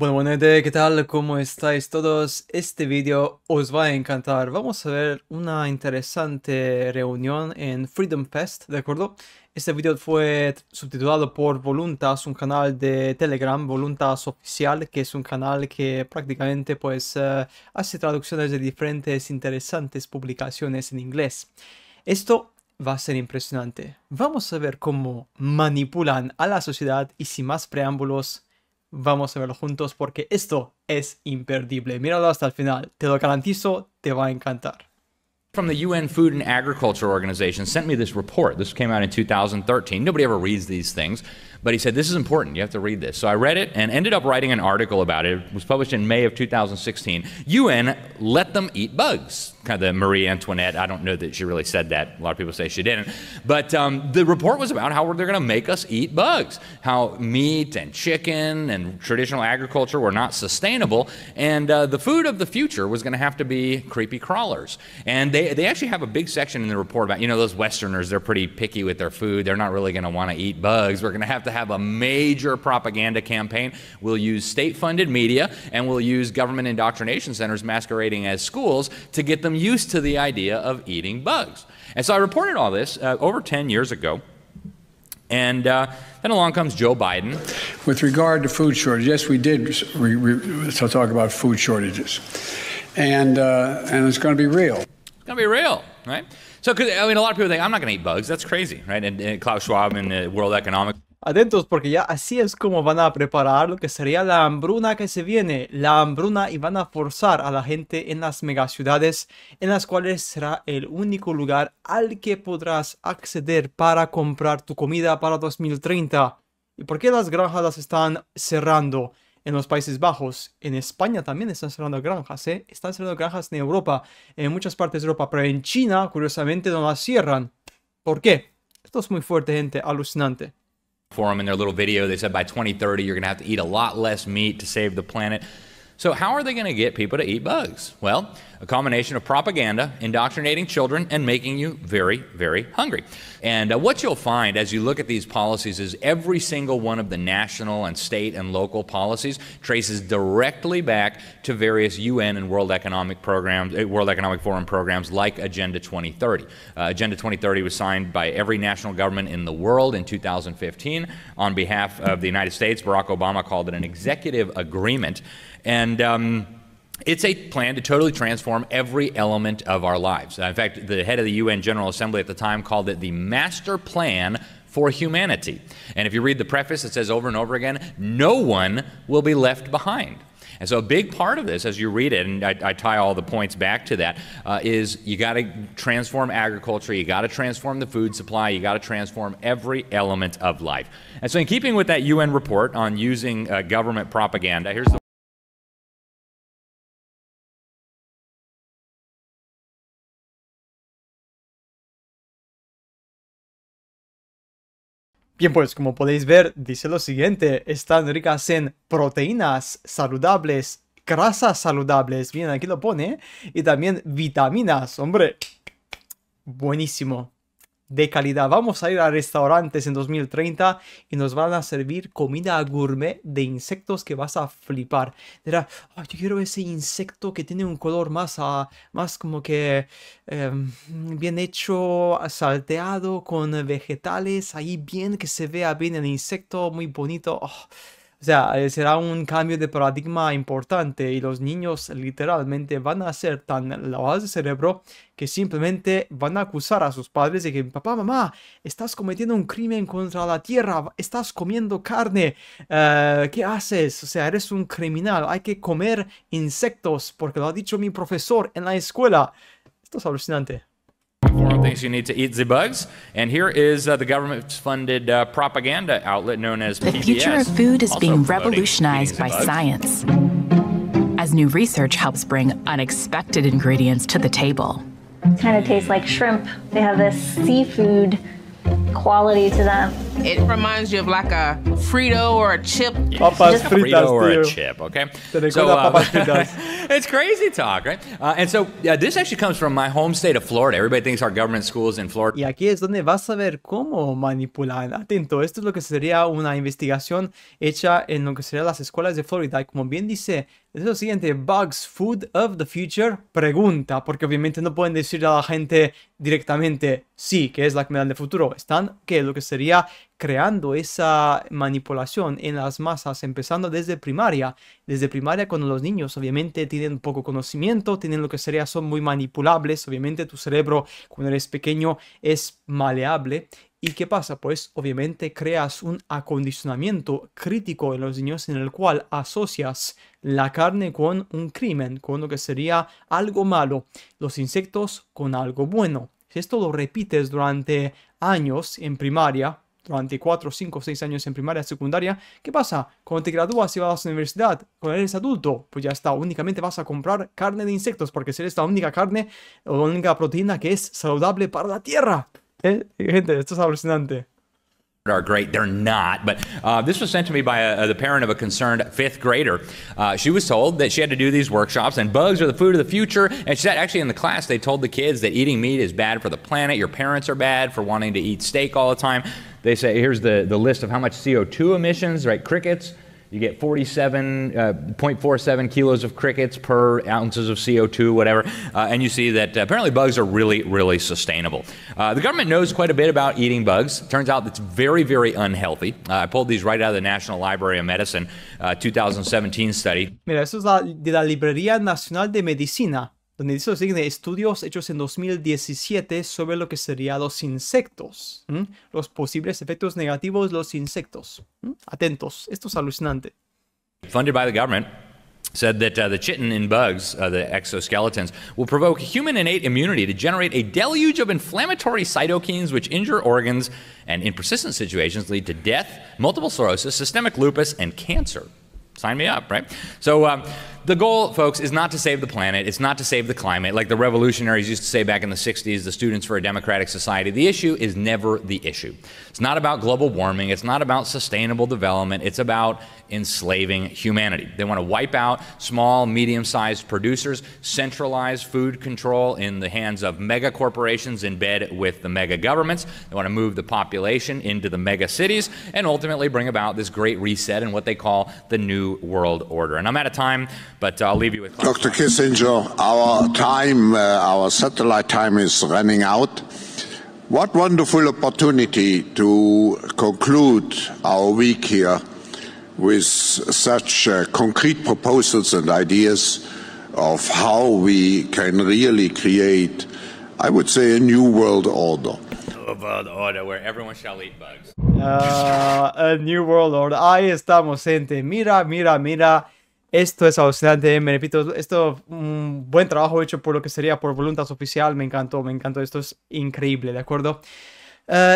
Bueno, gente, ¿qué tal? ¿Cómo estáis todos? Este vídeo os va a encantar. Vamos a ver una interesante reunión en Freedom Fest, ¿de acuerdo? Este vídeo fue subtitulado por Voluntas, un canal de Telegram, Voluntas Oficial, que es un canal que prácticamente pues hace traducciones de diferentes interesantes publicaciones en inglés. Esto va a ser impresionante. Vamos a ver cómo manipulan a la sociedad y sin más preámbulos, vamos a verlo juntos porque esto es imperdible. Míralo hasta el final, te lo garantizo, te va a encantar. From the UN Food and Agriculture Organization sent me this report. This came out in 2013. Nobody ever reads these things, but he said, this is important. You have to read this. So I read it and ended up writing an article about it. It was published in May of 2016. UN let them eat bugs. Kind of the Marie Antoinette. I don't know that she really said that. A lot of people say she didn't. But the report was about how they're going to make us eat bugs. How meat and chicken and traditional agriculture were not sustainable. And the food of the future was going to have to be creepy crawlers. And they actually have a big section in the report about, you know, those Westerners, they're pretty picky with their food. They're not really going to want to eat bugs. We're going to have a major propaganda campaign. We'll use state-funded media and we'll use government indoctrination centers masquerading as schools to get them used to the idea of eating bugs. And so I reported all this over 10 years ago. And then along comes Joe Biden. With regard to food shortage, yes, we did talk about food shortages. And it's going to be real. It's going to be real, right? So, I mean, a lot of people think, I'm not going to eat bugs. That's crazy, right? And Klaus Schwab in the World Economic. Atentos porque ya así es como van a preparar lo que sería la hambruna que se viene. La hambruna y van a forzar a la gente en las megaciudades en las cuales será el único lugar al que podrás acceder para comprar tu comida para 2030. ¿Y por qué las granjas las están cerrando en los Países Bajos? En España también están cerrando granjas, ¿eh? Están cerrando granjas en Europa, en muchas partes de Europa, pero en China, curiosamente, no las cierran. ¿Por qué? Esto es muy fuerte, gente, alucinante. For them in their little video, they said by 2030 you're going to have to eat a lot less meat to save the planet. So how are they going to get people to eat bugs? Well, a combination of propaganda, indoctrinating children, and making you very, very hungry. And what you'll find as you look at these policies is every single one of the national and state and local policies traces directly back to various UN and World Economic programs, World Economic Forum programs like Agenda 2030. Agenda 2030 was signed by every national government in the world in 2015. On behalf of the United States, Barack Obama called it an executive agreement. And it's a plan to totally transform every element of our lives. In fact, the head of the UN General Assembly at the time called it the Master Plan for Humanity. And if you read the preface, it says over and over again, no one will be left behind. And so a big part of this, as you read it, and I tie all the points back to that, is you got to transform agriculture, you got to transform the food supply, you got to transform every element of life. And so in keeping with that UN report on using government propaganda, here's the Bien, pues como podéis ver, dice lo siguiente: están ricas en proteínas saludables, grasas saludables, bien, aquí lo pone, y también vitaminas, hombre, buenísimo, de calidad. Vamos a ir a restaurantes en 2030 y nos van a servir comida gourmet de insectos que vas a flipar. Dirá, oh, yo quiero ese insecto que tiene un color más como que bien hecho, salteado, con vegetales, ahí bien, que se vea bien el insecto, muy bonito. Oh. O sea, será un cambio de paradigma importante y los niños literalmente van a ser tan lavados de cerebro que simplemente van a acusar a sus padres de que, papá, mamá, estás cometiendo un crimen contra la tierra, estás comiendo carne, ¿qué haces? O sea, eres un criminal, hay que comer insectos porque lo ha dicho mi profesor en la escuela. Esto es alucinante. Things you need to eat the bugs, and here is the government-funded propaganda outlet known as PBS. The future of food is being revolutionized by science, as new research helps bring unexpected ingredients to the table. Kind of tastes like shrimp. They have this seafood quality to them. It reminds you of like a Frito or a chip. Papas fritas, Frito or a tío. chip, okay? Te recuerda papas fritas. It's crazy talk, right? And so this actually comes from my home state of Florida. Everybody thinks our government schools in Florida. Y aquí es donde vas a ver cómo manipular. Atento, esto es lo que sería una investigación hecha en lo que serían las escuelas de Florida. Y como bien dice, es lo siguiente: Bugs, Food of the Future, pregunta. Porque obviamente no pueden decirle a la gente directamente sí, que es la comida del futuro. Están, que lo que sería creando esa manipulación en las masas, empezando desde primaria. Desde primaria, cuando los niños obviamente tienen poco conocimiento, tienen lo que sería, son muy manipulables. Obviamente tu cerebro cuando eres pequeño es maleable. ¿Y qué pasa? Pues obviamente creas un acondicionamiento crítico en los niños en el cual asocias la carne con un crimen, con lo que sería algo malo, los insectos con algo bueno. Si esto lo repites durante años en primaria, durante 4, 5, 6 años en primaria, secundaria, ¿qué pasa? Cuando te gradúas y vas a la universidad, cuando eres adulto, pues ya está, únicamente vas a comprar carne de insectos, porque eres la única carne o la única proteína que es saludable para la tierra. Gente, esto es alucinante. Are great. They're not. But this was sent to me by the parent of a concerned fifth grader. She was told that she had to do these workshops, and bugs are the food of the future. And she said, actually, in the class, they told the kids that eating meat is bad for the planet. Your parents are bad for wanting to eat steak all the time. They say, here's the list of how much CO2 emissions, right? Crickets. You get 47.47 kilos of crickets per ounces of CO2, whatever. And you see that apparently bugs are really, really sustainable. The government knows quite a bit about eating bugs. Turns out it's very, very unhealthy. I pulled these right out of the National Library of Medicine 2017 study. Mira, eso es de la Librería Nacional de Medicina, donde dice lo siguiente: estudios hechos en 2017 sobre lo que serían los insectos, los posibles efectos negativos de los insectos. Atentos, esto es alucinante. Funded by the government, said that the chitin in bugs, the exoskeletons, will provoke human innate immunity to generate a deluge of inflammatory cytokines which injure organs and in persistent situations lead to death, multiple sclerosis, systemic lupus, and cancer. Sign me up, right? So the goal, folks, is not to save the planet. It's not to save the climate. Like the revolutionaries used to say back in the 60s, the Students for a Democratic Society, the issue is never the issue. It's not about global warming. It's not about sustainable development. It's about enslaving humanity. They want to wipe out small, medium-sized producers, centralize food control in the hands of mega corporations in bed with the mega governments. They want to move the population into the mega cities and ultimately bring about this great reset in what they call the New World Order. And I'm out of time, but I'll leave you with... Dr. Kissinger, our time, our satellite time is running out. What wonderful opportunity to conclude our week here with such concrete proposals and ideas of how we can really create, I would say, a new world order. A world order where everyone shall eat bugs. A New World Order. Ahí estamos, gente. Mira, mira, mira. Esto es alucinante, me repito, esto un buen trabajo hecho por lo que sería por voluntad oficial, me encantó, esto es increíble, ¿de acuerdo?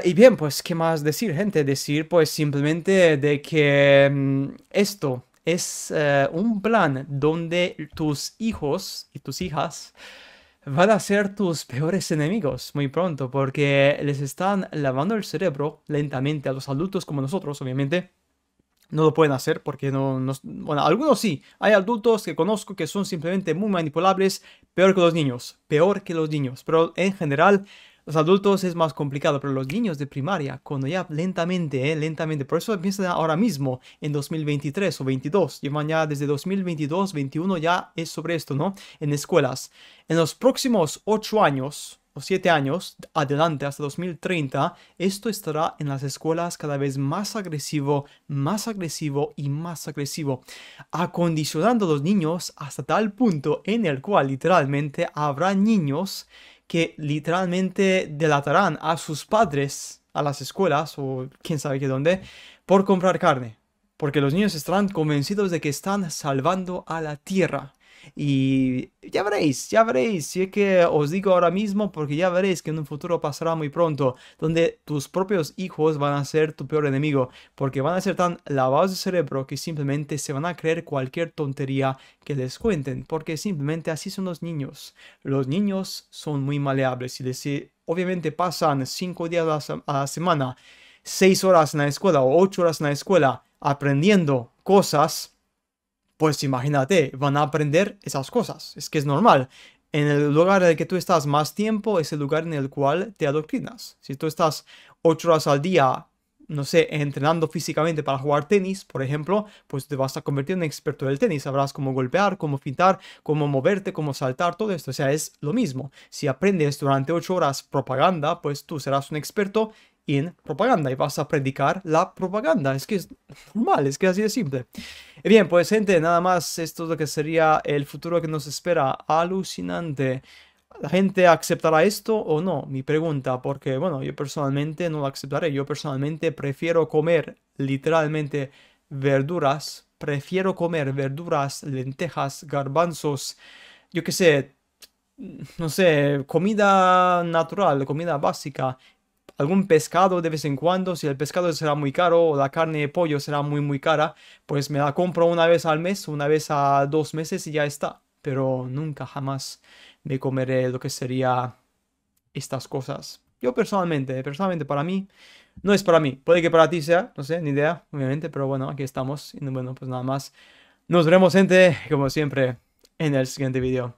Y bien, pues, ¿qué más decir, gente? Decir, pues, simplemente de que esto es un plan donde tus hijos y tus hijas van a ser tus peores enemigos muy pronto, porque les están lavando el cerebro lentamente a los adultos como nosotros, obviamente. No lo pueden hacer porque bueno, algunos sí. Hay adultos que conozco que son simplemente muy manipulables, peor que los niños. Pero en general, los adultos es más complicado. Pero los niños de primaria, cuando ya lentamente, por eso empiezan ahora mismo, en 2023 o 22. Llevan ya desde 2022, 21 ya es sobre esto, ¿no? En escuelas. En los próximos 8 años... o 7 años adelante hasta 2030, esto estará en las escuelas cada vez más agresivo y más agresivo, acondicionando a los niños hasta tal punto en el cual literalmente habrá niños que literalmente delatarán a sus padres a las escuelas o quién sabe qué dónde por comprar carne, porque los niños estarán convencidos de que están salvando a la tierra. Y ya veréis, si es que os digo ahora mismo, porque ya veréis que en un futuro pasará muy pronto, donde tus propios hijos van a ser tu peor enemigo, porque van a ser tan lavados de cerebro que simplemente se van a creer cualquier tontería que les cuenten, porque simplemente así son los niños. Los niños son muy maleables y obviamente pasan 5 días a la semana 6 horas en la escuela o 8 horas en la escuela aprendiendo cosas, pues imagínate, van a aprender esas cosas. Es que es normal. En el lugar en el que tú estás más tiempo es el lugar en el cual te adoctrinas. Si tú estás 8 horas al día, no sé, entrenando físicamente para jugar tenis, por ejemplo, pues te vas a convertir en experto del tenis. Sabrás cómo golpear, cómo fintar, cómo moverte, cómo saltar, todo esto. O sea, es lo mismo. Si aprendes durante 8 horas propaganda, pues tú serás un experto en propaganda y vas a predicar la propaganda. Es que es normal, es que así de simple. Y bien, pues gente, nada más, esto es lo que sería el futuro que nos espera. Alucinante. ¿La gente aceptará esto o no? Mi pregunta, porque bueno, yo personalmente no lo aceptaré. Yo personalmente prefiero comer literalmente verduras. Prefiero comer verduras, lentejas, garbanzos, yo qué sé, no sé, comida natural, comida básica. Algún pescado de vez en cuando, si el pescado será muy caro o la carne de pollo será muy cara, pues me la compro una vez al mes, una vez a 2 meses y ya está. Pero nunca jamás me comeré lo que sería estas cosas. Yo personalmente para mí, no es para mí. Puede que para ti sea, no sé, ni idea, obviamente, pero bueno, aquí estamos. Y bueno, pues nada más. Nos veremos, gente, como siempre, en el siguiente video.